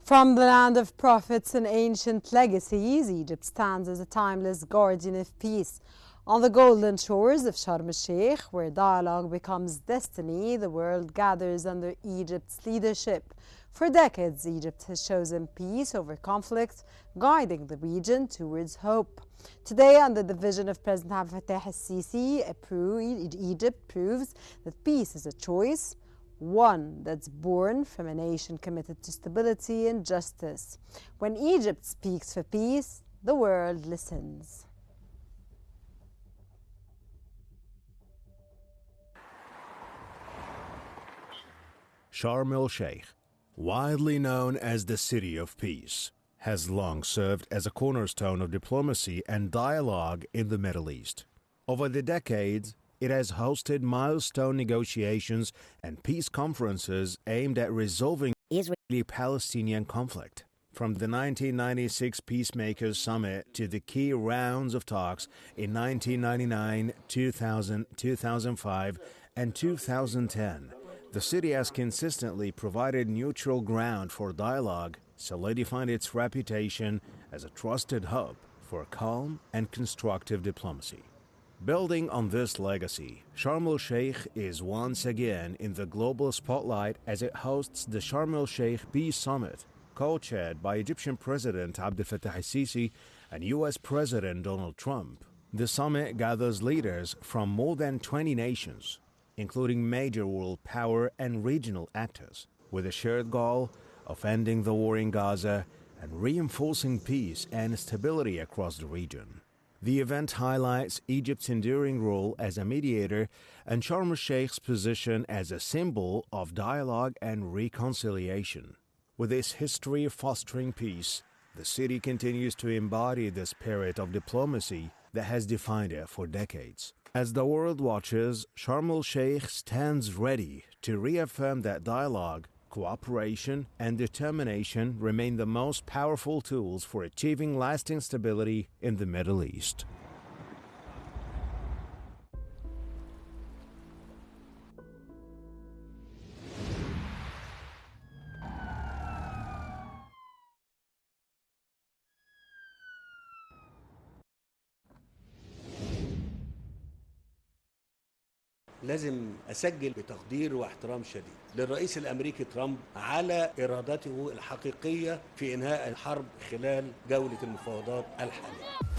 From the land of prophets and ancient legacies, Egypt stands as a timeless guardian of peace. On the golden shores of Sharm el-Sheikh, where dialogue becomes destiny, the world gathers under Egypt's leadership. For decades, Egypt has chosen peace over conflict, guiding the region towards hope. Today, under the vision of President Abdel Fattah el-Sisi, Egypt proves that peace is a choice, one that's born from a nation committed to stability and justice. When Egypt speaks for peace, the world listens. Sharm el-Sheikh, widely known as the City of Peace, has long served as a cornerstone of diplomacy and dialogue in the Middle East. Over the decades, it has hosted milestone negotiations and peace conferences aimed at resolving the Israeli-Palestinian conflict. From the 1996 Peacemakers Summit to the key rounds of talks in 1999, 2000, 2005, and 2010, the city has consistently provided neutral ground for dialogue, solidifying its reputation as a trusted hub for calm and constructive diplomacy. Building on this legacy, Sharm el-Sheikh is once again in the global spotlight as it hosts the Sharm el-Sheikh Peace Summit, co-chaired by Egyptian President Abdel Fattah el-Sisi and U.S. President Donald Trump. The summit gathers leaders from more than 20 nations, including major world power and regional actors, with a shared goal of ending the war in Gaza and reinforcing peace and stability across the region. The event highlights Egypt's enduring role as a mediator and Sharm el-Sheikh's position as a symbol of dialogue and reconciliation. With its history of fostering peace, the city continues to embody the spirit of diplomacy that has defined it for decades. As the world watches, Sharm el-Sheikh stands ready to reaffirm that dialogue, cooperation, and determination remain the most powerful tools for achieving lasting stability in the Middle East. لازم أسجل بتقدير واحترام شديد للرئيس الأمريكي ترامب على إرادته الحقيقية في إنهاء الحرب خلال جولة المفاوضات الحالية.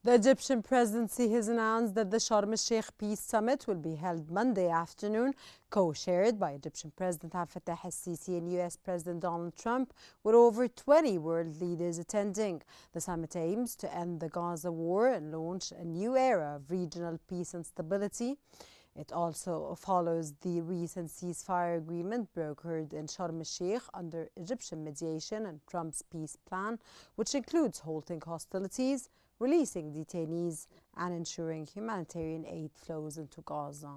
The Egyptian presidency has announced that the Sharm el-Sheikh Peace Summit will be held Monday afternoon, co-chaired by Egyptian President Abdel Fattah el-Sisi and U.S. President Donald Trump, with over 20 world leaders attending. The summit aims to end the Gaza war and launch a new era of regional peace and stability. It also follows the recent ceasefire agreement brokered in Sharm el-Sheikh under Egyptian mediation and Trump's peace plan, which includes halting hostilities, releasing detainees, and ensuring humanitarian aid flows into Gaza.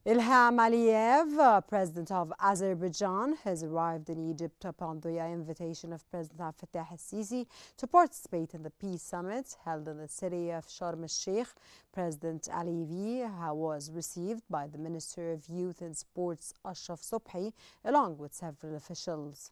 Ilham Aliyev, president of Azerbaijan, has arrived in Egypt upon the invitation of President Abdel Fattah el-Sisi to participate in the peace summit held in the city of Sharm el-Sheikh. President Aliyev was received by the Minister of Youth and Sports, Ashraf Sobhi, along with several officials.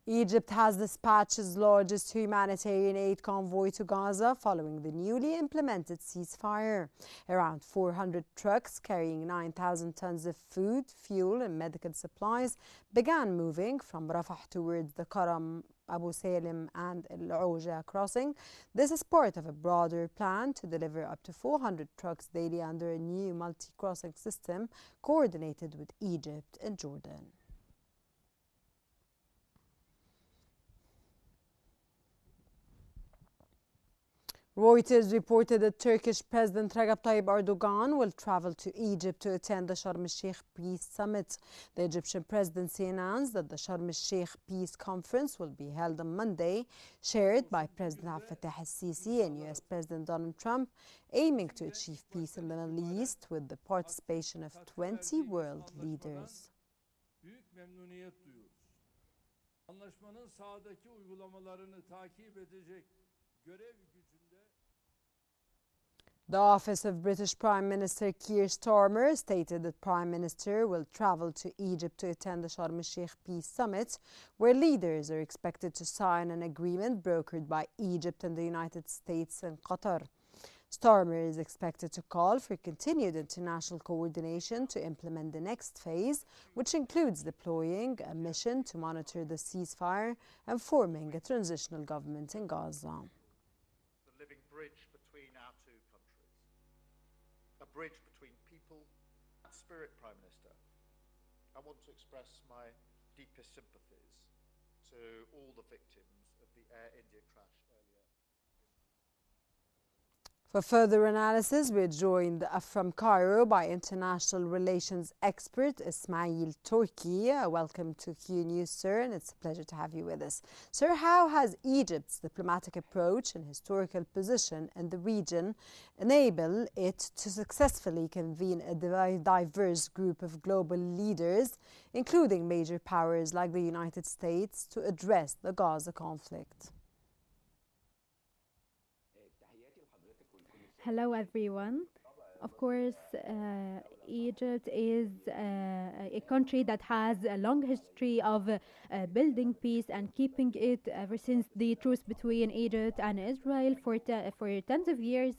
Egypt has dispatched its largest humanitarian aid convoy to Gaza following the newly implemented ceasefire. Around 400 trucks carrying 9,000 tons of food, fuel, and medical supplies began moving from Rafah towards the Karam, Abu Salim, and Al Auja crossing. This is part of a broader plan to deliver up to 400 trucks daily under a new multi-crossing system coordinated with Egypt and Jordan. Reuters reported that Turkish President Recep Tayyip Erdogan will travel to Egypt to attend the Sharm el-Sheikh Peace Summit. The Egyptian presidency announced that the Sharm el-Sheikh Peace Conference will be held on Monday, chaired by President Abdel Fattah el-Sisi and US President Donald Trump, aiming to achieve peace in the Middle East with the participation of 20 world leaders. Anlaşmanın sahadaki uygulamalarını takip edecek görev gücünde. The office of British Prime Minister Keir Starmer stated that Prime Minister will travel to Egypt to attend the Sharm el-Sheikh Peace Summit, where leaders are expected to sign an agreement brokered by Egypt and the United States and Qatar. Starmer is expected to call for continued international coordination to implement the next phase, which includes deploying a mission to monitor the ceasefire and forming a transitional government in Gaza. The living bridge between our two countries, a bridge between people and spirit, Prime Minister. I want to express my deepest sympathies to all the victims of the Air India crash earlier. For further analysis, we're joined from Cairo by international relations expert Ismail Turki. Welcome to Qnews, sir, and it's a pleasure to have you with us. Sir, how has Egypt's diplomatic approach and historical position in the region enabled it to successfully convene a diverse group of global leaders, including major powers like the United States, to address the Gaza conflict? Hello, everyone. Of course, Egypt is a country that has a long history of building peace and keeping it ever since the truce between Egypt and Israel for tens of years.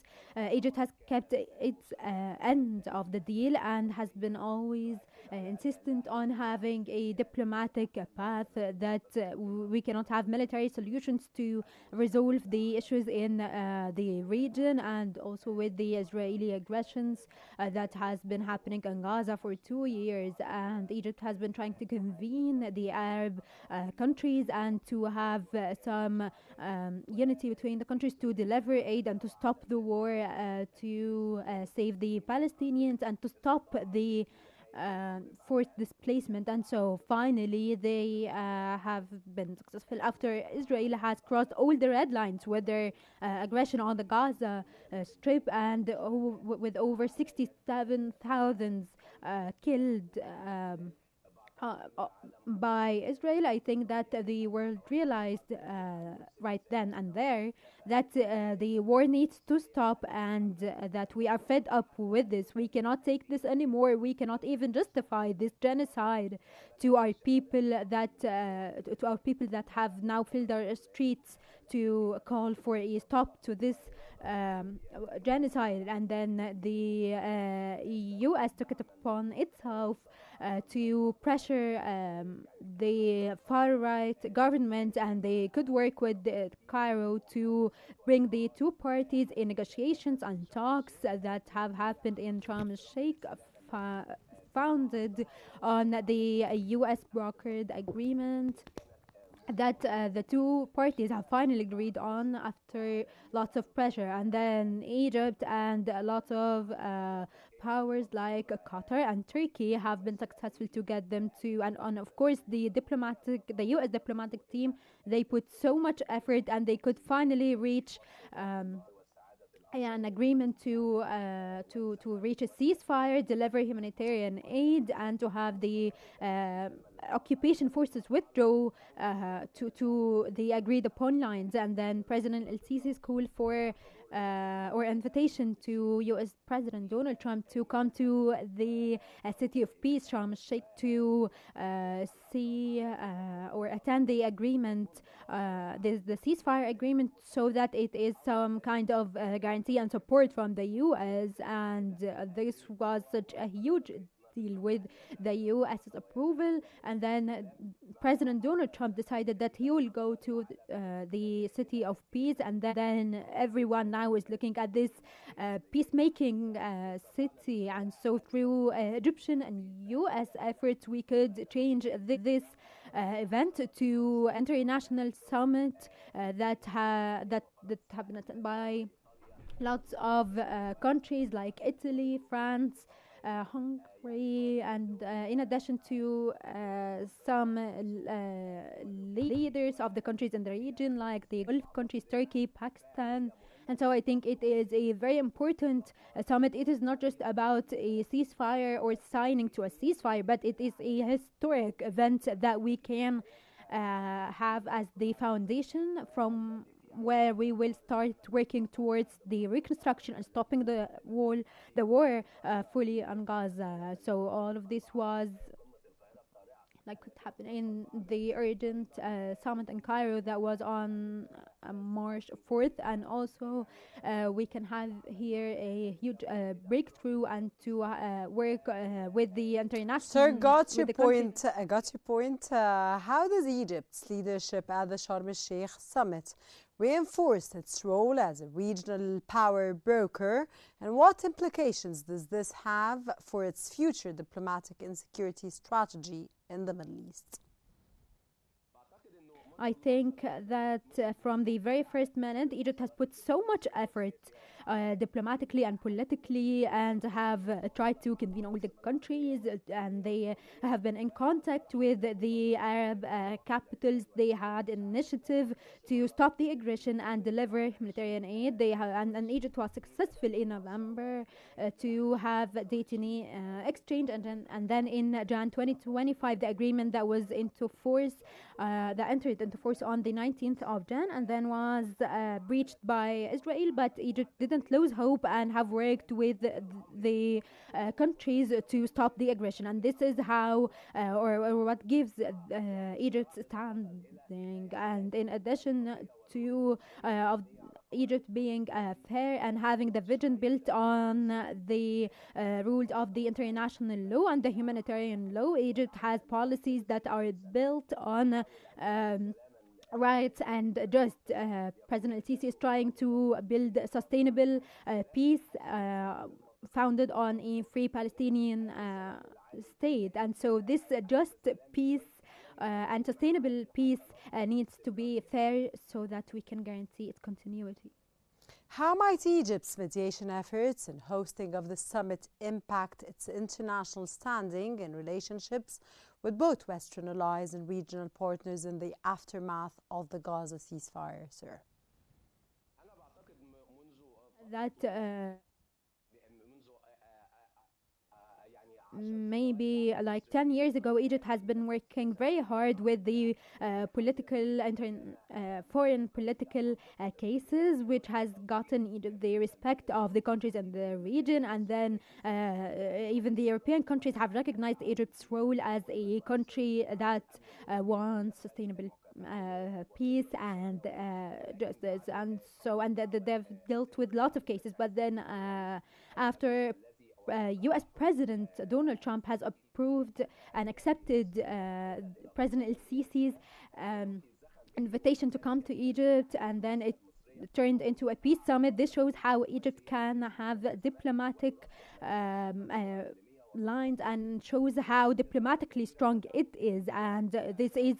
Egypt has kept its end of the deal and has been always insistent on having a diplomatic path that we cannot have military solutions to resolve the issues in the region, and also with the Israeli aggressions that has been happening in Gaza for 2 years. And Egypt has been trying to convene the Arab countries and to have some unity between the countries to deliver aid and to stop the war, to save the Palestinians and to stop the forced displacement. And so finally they have been successful after Israel has crossed all the red lines with their aggression on the Gaza Strip, and with over 67,000 killed by Israel. I think that the world realized right then and there that the war needs to stop, and that we are fed up with this. We cannot take this anymore. We cannot even justify this genocide to our people that have now filled our streets to call for a stop to this genocide. And then the US took it upon itself to pressure the far-right government, and they could work with Cairo to bring the two parties in negotiations and talks that have happened in Sharm el-Sheikh, founded on the US brokered agreement that the two parties have finally agreed on after lots of pressure. And then Egypt and a lot of powers like Qatar and Turkey have been successful to get them to, and of course the US diplomatic team, they put so much effort, and they could finally reach an agreement to reach a ceasefire, deliver humanitarian aid, and to have the occupation forces withdraw to the agreed upon lines. And then President El-Sisi's call for or invitation to US President Donald Trump to come to the city of peace, Sharm el-Sheikh, to see or attend the agreement, the ceasefire agreement, so that it is some kind of guarantee and support from the US. And this was such a huge deal with the US's approval. And then President Donald Trump decided that he will go to the city of peace, and then everyone now is looking at this peacemaking city. And so through Egyptian and US efforts, we could change this event to international summit that happened by lots of countries like Italy, France, Hungary, and in addition to some leaders of the countries in the region, like the Gulf countries, Turkey, Pakistan. And so I think it is a very important summit. It is not just about a ceasefire or signing to a ceasefire, but it is a historic event that we can have as the foundation from where we will start working towards the reconstruction and stopping the war fully on Gaza. So all of this was like could happen in the urgent summit in Cairo that was on March 4th, and also we can have here a huge breakthrough and to work with the international. Sir, got your point. I got your point. How does Egypt's leadership at the Sharm el-Sheikh summit reinforce its role as a regional power broker, and what implications does this have for its future diplomatic and security strategy in the Middle East? I think that from the very first minute, Egypt has put so much effort diplomatically and politically, and have tried to convene all the countries, and they have been in contact with the Arab capitals. They had an initiative to stop the aggression and deliver humanitarian aid. And Egypt was successful in November to have detainee exchange, and then in Jan 2025 the agreement that was into force that entered into force on the 19th of Jan, and then was breached by Israel, but Egypt didn't lose hope and have worked with the countries to stop the aggression. And this is how or what gives Egypt standing. And in addition to of Egypt being fair and having the vision built on the rules of the international law and the humanitarian law, Egypt has policies that are built on rights and just. President Sisi is trying to build sustainable peace founded on a free Palestinian state. And so this just peace and sustainable peace needs to be fair so that we can guarantee its continuity. How might Egypt's mediation efforts in hosting of the summit impact its international standing in relationships with both Western allies and regional partners in the aftermath of the Gaza ceasefire, sir? That maybe like 10 years ago, Egypt has been working very hard with the foreign political cases, which has gotten Egypt the respect of the countries in the region. And then even the European countries have recognized Egypt's role as a country that wants sustainable peace and justice. And so, and they've dealt with lots of cases. But then after U.S. President Donald Trump has approved and accepted President el-Sisi's invitation to come to Egypt, and then it turned into a peace summit. This shows how Egypt can have diplomatic lines and shows how diplomatically strong it is. And this is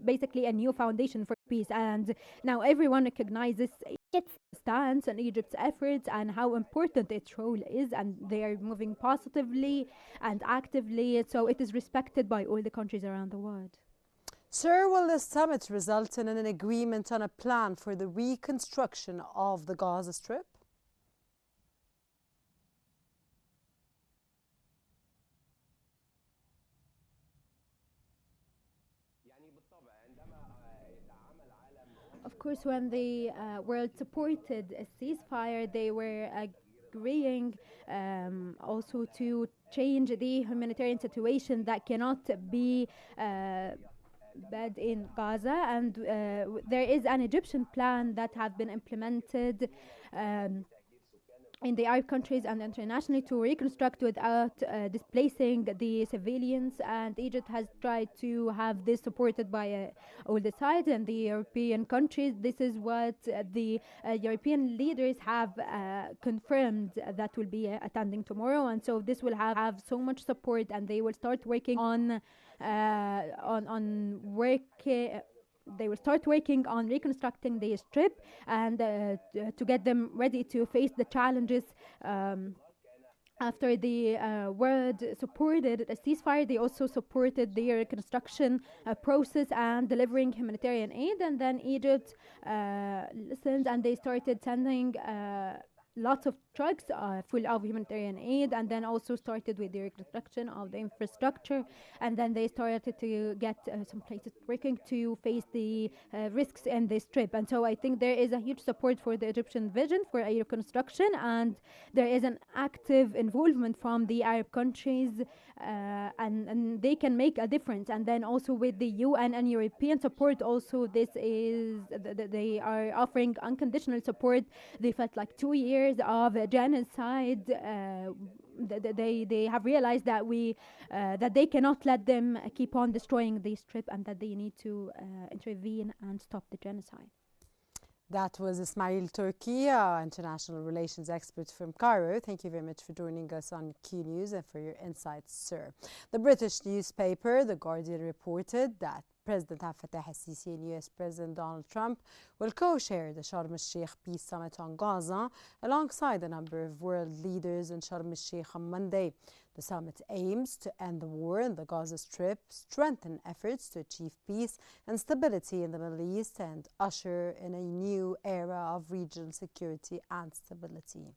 basically a new foundation for peace. And now everyone recognizes Egypt's stance and Egypt's efforts and how important its role is, and they are moving positively and actively. So it is respected by all the countries around the world. Sir, will the summit result in an agreement on a plan for the reconstruction of the Gaza Strip? Of course, when the world supported a ceasefire, they were agreeing also to change the humanitarian situation that cannot be bad in Gaza. And there is an Egyptian plan that has been implemented in the Arab countries and internationally to reconstruct without displacing the civilians. And Egypt has tried to have this supported by all the sides and the European countries. This is what the European leaders have confirmed that will be attending tomorrow. And so this will have so much support, and they will start working on they will start working on reconstructing the strip and to get them ready to face the challenges. After the world supported a ceasefire, they also supported the reconstruction process and delivering humanitarian aid. And then Egypt listened, and they started sending lots of trucks full of humanitarian aid, and then also started with the reconstruction of the infrastructure. And then they started to get some places working to face the risks in this trip. And so I think there is a huge support for the Egyptian vision for a reconstruction, and there is an active involvement from the Arab countries, and they can make a difference. And then also with the UN and European support, also this is they are offering unconditional support. They felt like 2 years of genocide. They have realized that that they cannot let them keep on destroying the strip, and that they need to intervene and stop the genocide. That was Ismail Turki, international relations expert from Cairo. Thank you very much for joining us on Qnews and for your insights, sir. The British newspaper The Guardian reported that President Abdel Fattah al-Sisi and US President Donald Trump will co-chair the Sharm el-Sheikh Peace Summit on Gaza alongside a number of world leaders in Sharm el-Sheikh on Monday. The summit aims to end the war in the Gaza Strip, strengthen efforts to achieve peace and stability in the Middle East, and usher in a new era of regional security and stability.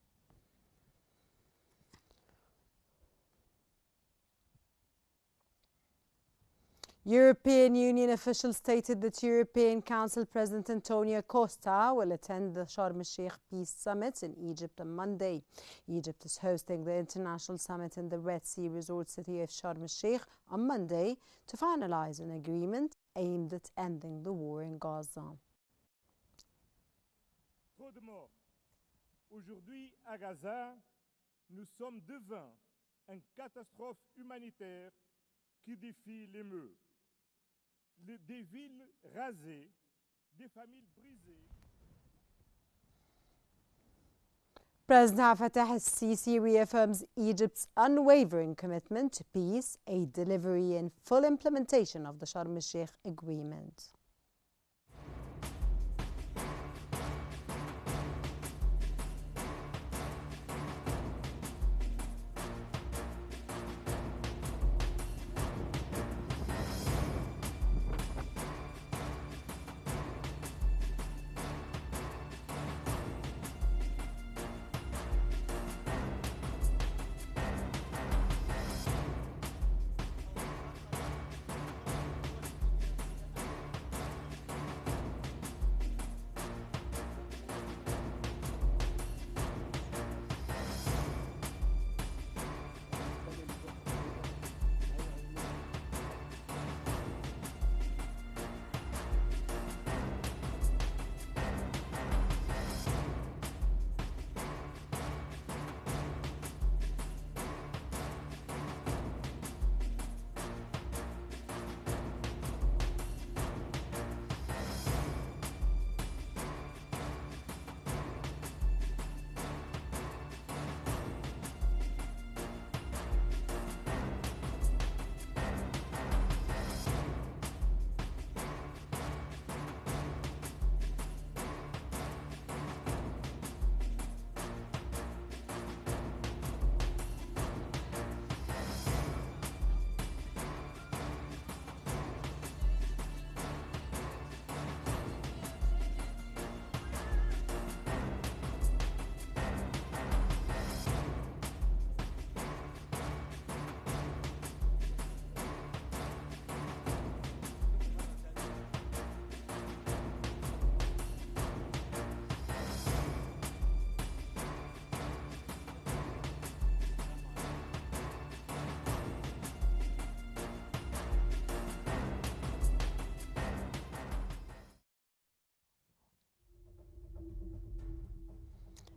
European Union officials stated that European Council President Antonio Costa will attend the Sharm el-Sheikh Peace Summit in Egypt on Monday. Egypt is hosting the international summit in the Red Sea resort city of Sharm el-Sheikh on Monday to finalize an agreement aimed at ending the war in Gaza. Trop de morts. Aujourd'hui, à Gaza, nous sommes devant une catastrophe humanitaire qui défie les murs. Des villes rasées, des familles brisées. President Abdel Fattah al-Sisi reaffirms Egypt's unwavering commitment to peace, aid delivery and full implementation of the Sharm el-Sheikh Agreement.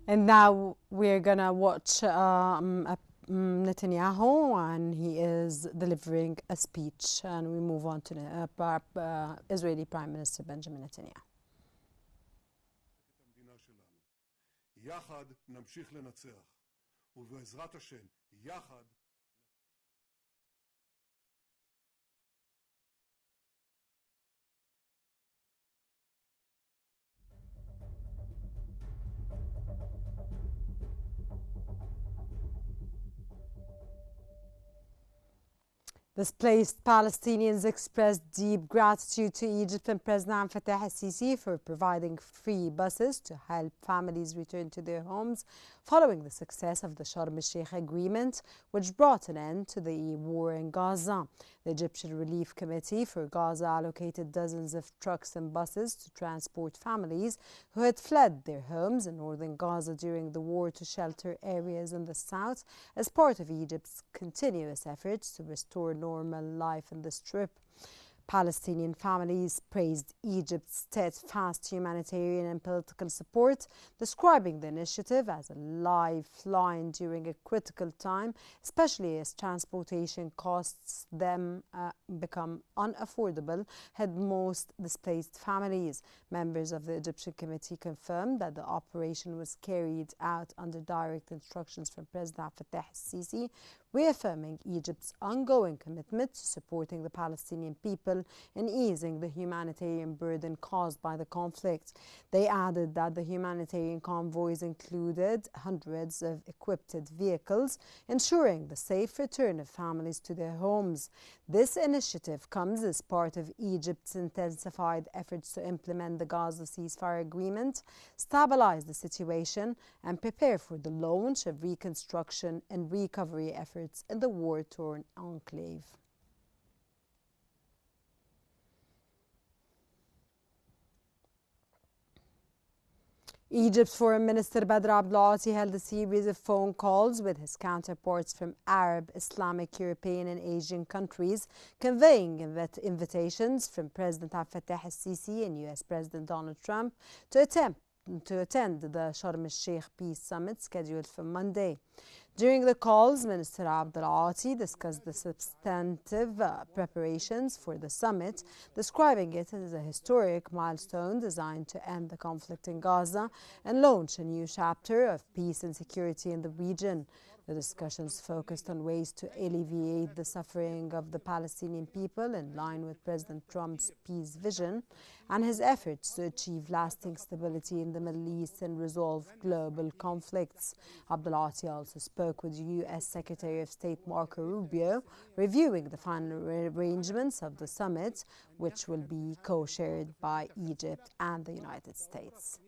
And now we're gonna watch Netanyahu, and he is delivering a speech, and we move on to Israeli Prime Minister Benjamin Netanyahu. יחד נמשיך לנצח, ובעזרת השם, יחד Displaced Palestinians expressed deep gratitude to Egypt and President Fattah al-Sisi for providing free buses to help families return to their homes following the success of the Sharm el-Sheikh agreement, which brought an end to the war in Gaza. The Egyptian Relief Committee for Gaza allocated dozens of trucks and buses to transport families who had fled their homes in northern Gaza during the war to shelter areas in the south as part of Egypt's continuous efforts to restore normal life in the Strip. Palestinian families praised Egypt's steadfast humanitarian and political support, describing the initiative as a lifeline during a critical time, especially as transportation costs them become unaffordable had most displaced families. Members of the Egyptian committee confirmed that the operation was carried out under direct instructions from President Fattah al-Sisi, reaffirming Egypt's ongoing commitment to supporting the Palestinian people and easing the humanitarian burden caused by the conflict. They added that the humanitarian convoys included hundreds of equipped vehicles, ensuring the safe return of families to their homes. This initiative comes as part of Egypt's intensified efforts to implement the Gaza ceasefire agreement, stabilize the situation, and prepare for the launch of reconstruction and recovery efforts in the war-torn enclave. Egypt's Foreign Minister Badr Abdulati held a series of phone calls with his counterparts from Arab, Islamic, European and Asian countries, conveying invitations from President Fattah al-Sisi and US President Donald Trump to attend the Sharm el-Sheikh Peace Summit scheduled for Monday. During the calls, Minister Abdulati discussed the substantive preparations for the summit, describing it as a historic milestone designed to end the conflict in Gaza and launch a new chapter of peace and security in the region. The discussions focused on ways to alleviate the suffering of the Palestinian people in line with President Trump's peace vision and his efforts to achieve lasting stability in the Middle East and resolve global conflicts. Abdulati also spoke with U.S. Secretary of State Marco Rubio, reviewing the final arrangements of the summit, which will be co-chaired by Egypt and the United States.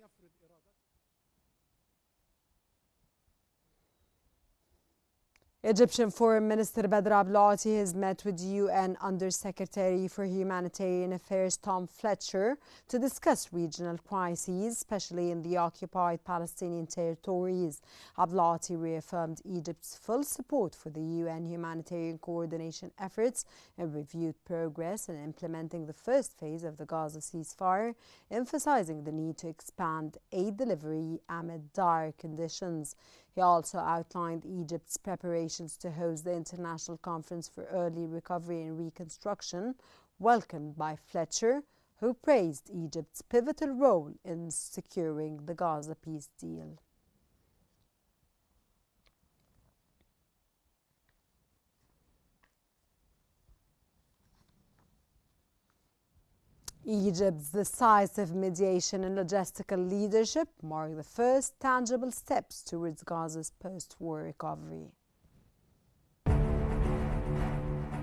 Egyptian Foreign Minister Badr Abdulati has met with UN Under-Secretary for Humanitarian Affairs Tom Fletcher to discuss regional crises, especially in the occupied Palestinian territories. Abdulati reaffirmed Egypt's full support for the UN humanitarian coordination efforts and reviewed progress in implementing the first phase of the Gaza ceasefire, emphasizing the need to expand aid delivery amid dire conditions. He also outlined Egypt's preparations to host the International Conference for Early Recovery and Reconstruction, welcomed by Fletcher, who praised Egypt's pivotal role in securing the Gaza peace deal. Egypt's decisive mediation and logistical leadership mark the first tangible steps towards Gaza's post-war recovery.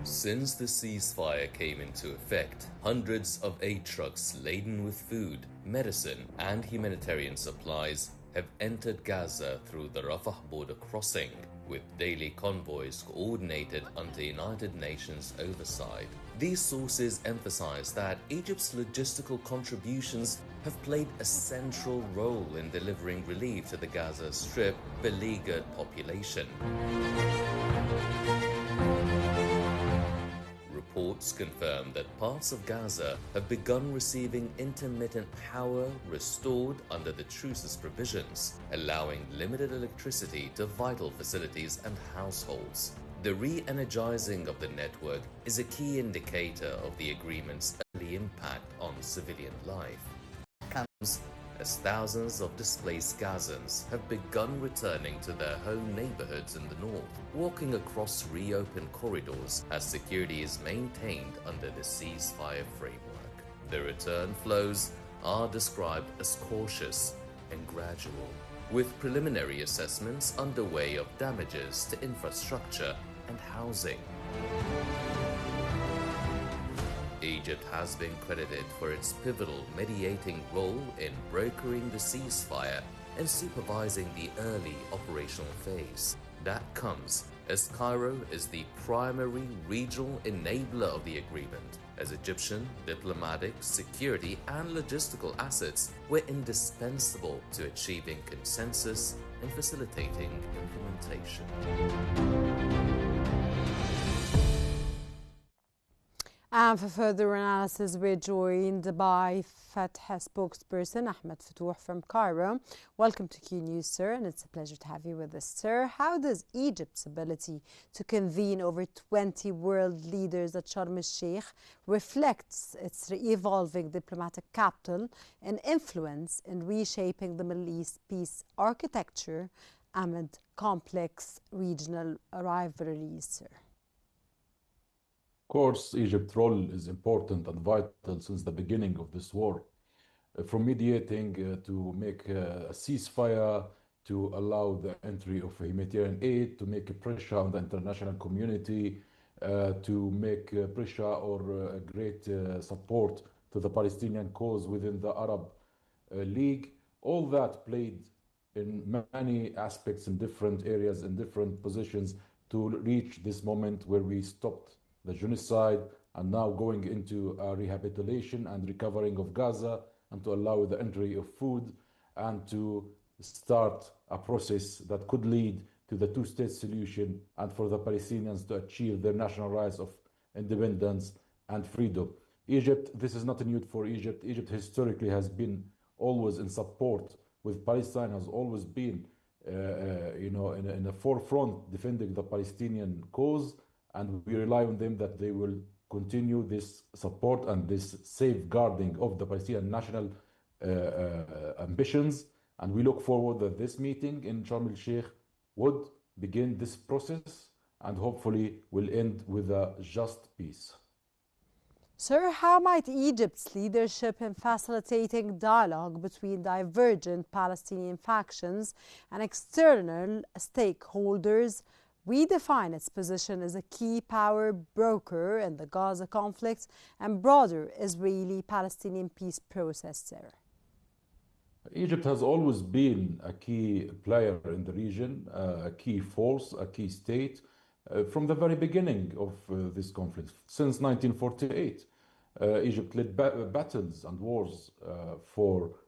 Since the ceasefire came into effect, hundreds of aid trucks laden with food, medicine, and humanitarian supplies have entered Gaza through the Rafah border crossing, with daily convoys coordinated under United Nations oversight. These sources emphasize that Egypt's logistical contributions have played a central role in delivering relief to the Gaza Strip beleaguered population. Reports confirm that parts of Gaza have begun receiving intermittent power restored under the truce's provisions, allowing limited electricity to vital facilities and households. The re-energizing of the network is a key indicator of the agreement's early impact on civilian life. Comes as thousands of displaced Gazans have begun returning to their home neighborhoods in the north, walking across reopened corridors as security is maintained under the ceasefire framework. The return flows are described as cautious and gradual, with preliminary assessments underway of damages to infrastructure and housing. Egypt has been credited for its pivotal mediating role in brokering the ceasefire and supervising the early operational phase. That comes as Cairo is the primary regional enabler of the agreement, as Egyptian diplomatic, security, and logistical assets were indispensable to achieving consensus and facilitating implementation. And for further analysis, we're joined by Fatah spokesperson Ahmed Fatouh from Cairo. Welcome to Qnews, sir, and it's a pleasure to have you with us, sir. How does Egypt's ability to convene over 20 world leaders at Sharm el-Sheikh reflects its evolving diplomatic capital and influence in reshaping the Middle East peace architecture amid complex regional rivalries, sir? Of course, Egypt's role is important and vital since the beginning of this war. From mediating to make a ceasefire, to allow the entry of humanitarian aid, to make a pressure on the international community, to make pressure or great support to the Palestinian cause within the Arab League. All that played in many aspects in different areas, in different positions to reach this moment where we stopped the genocide and now going into rehabilitation and recovering of Gaza, and to allow the entry of food and to start a process that could lead to the two-state solution and for the Palestinians to achieve their national rights of independence and freedom. Egypt, this is not new for Egypt. Egypt historically has been always in support with Palestine, has always been in the forefront defending the Palestinian cause, and we rely on them that they will continue this support and this safeguarding of the Palestinian national ambitions. And we look forward that this meeting in Sharm el-Sheikh would begin this process and hopefully will end with a just peace. Sir, how might Egypt's leadership in facilitating dialogue between divergent Palestinian factions and external stakeholders redefine its position as a key power broker in the Gaza conflict and broader Israeli-Palestinian peace process, sir? Egypt has always been a key player in the region, a key force, a key state from the very beginning of this conflict. Since 1948, Egypt led battles and wars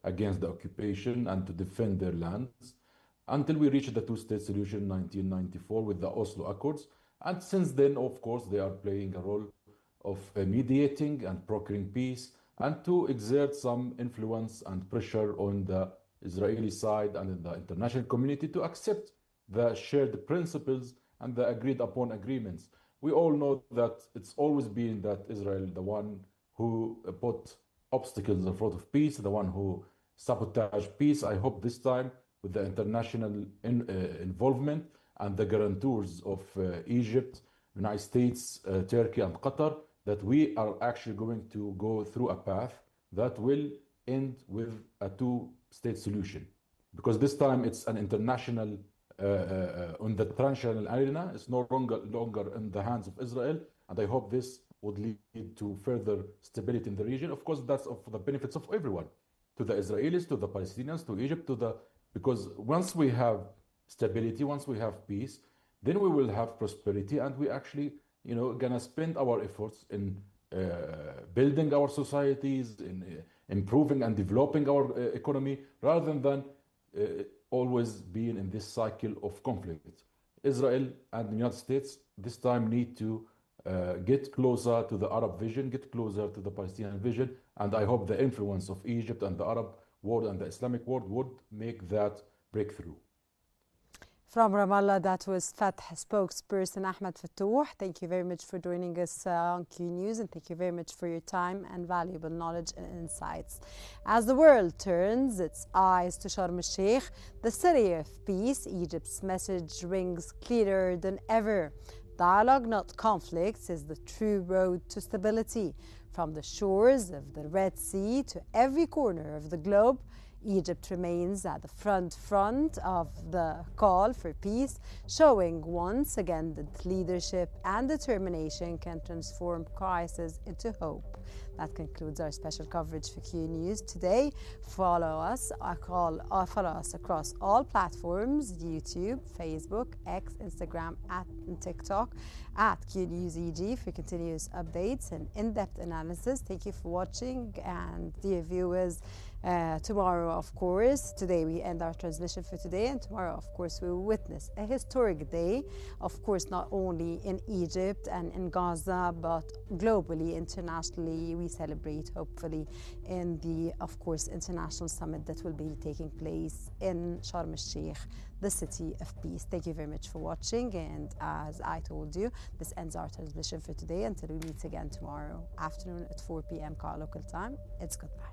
against the occupation and to defend their lands, until we reached the two-state solution in 1994 with the Oslo Accords. And since then, of course, they are playing a role of mediating and brokering peace and to exert some influence and pressure on the Israeli side and in the international community to accept the shared principles and the agreed upon agreements. We all know that it's always been that Israel, the one who put obstacles in front of peace, the one who sabotaged peace. I hope this time, with the international involvement and the guarantors of Egypt, United States, Turkey, and Qatar, that we are actually going to go through a path that will end with a two-state solution. Because this time it's an international, on the international arena, it's no longer in the hands of Israel, and I hope this would lead to further stability in the region. Of course, that's for the benefits of everyone, to the Israelis, to the Palestinians, to Egypt, because once we have stability, once we have peace, then we will have prosperity, and we actually, gonna spend our efforts in building our societies, in improving and developing our economy, rather than always being in this cycle of conflict. Israel and the United States this time need to get closer to the Arab vision, get closer to the Palestinian vision, and I hope the influence of Egypt and the Arab world and the Islamic world would make that breakthrough. From Ramallah, that was Fatah spokesperson Ahmed Fatouh. Thank you very much for joining us on Qnews, and thank you very much for your time and valuable knowledge and insights. As the world turns its eyes to Sharm el-Sheikh, the city of peace, Egypt's message rings clearer than ever. Dialogue, not conflicts, is the true road to stability. From the shores of the Red Sea to every corner of the globe, Egypt remains at the front of the call for peace, showing once again that leadership and determination can transform crisis into hope. That concludes our special coverage for Q News today. Follow us across all platforms: YouTube, Facebook, X, Instagram, and TikTok at Q News EG for continuous updates and in-depth analysis. Thank you for watching, and dear viewers, tomorrow, of course, today we end our transmission for today, and tomorrow, of course, we will witness a historic day, of course, not only in Egypt and in Gaza, but globally, internationally. We celebrate, hopefully, in the, of course, international summit that will be taking place in Sharm el-Sheikh, the city of peace. Thank you very much for watching, and as I told you, this ends our transmission for today. Until we meet again tomorrow afternoon at 4 p.m. car local time, it's goodbye.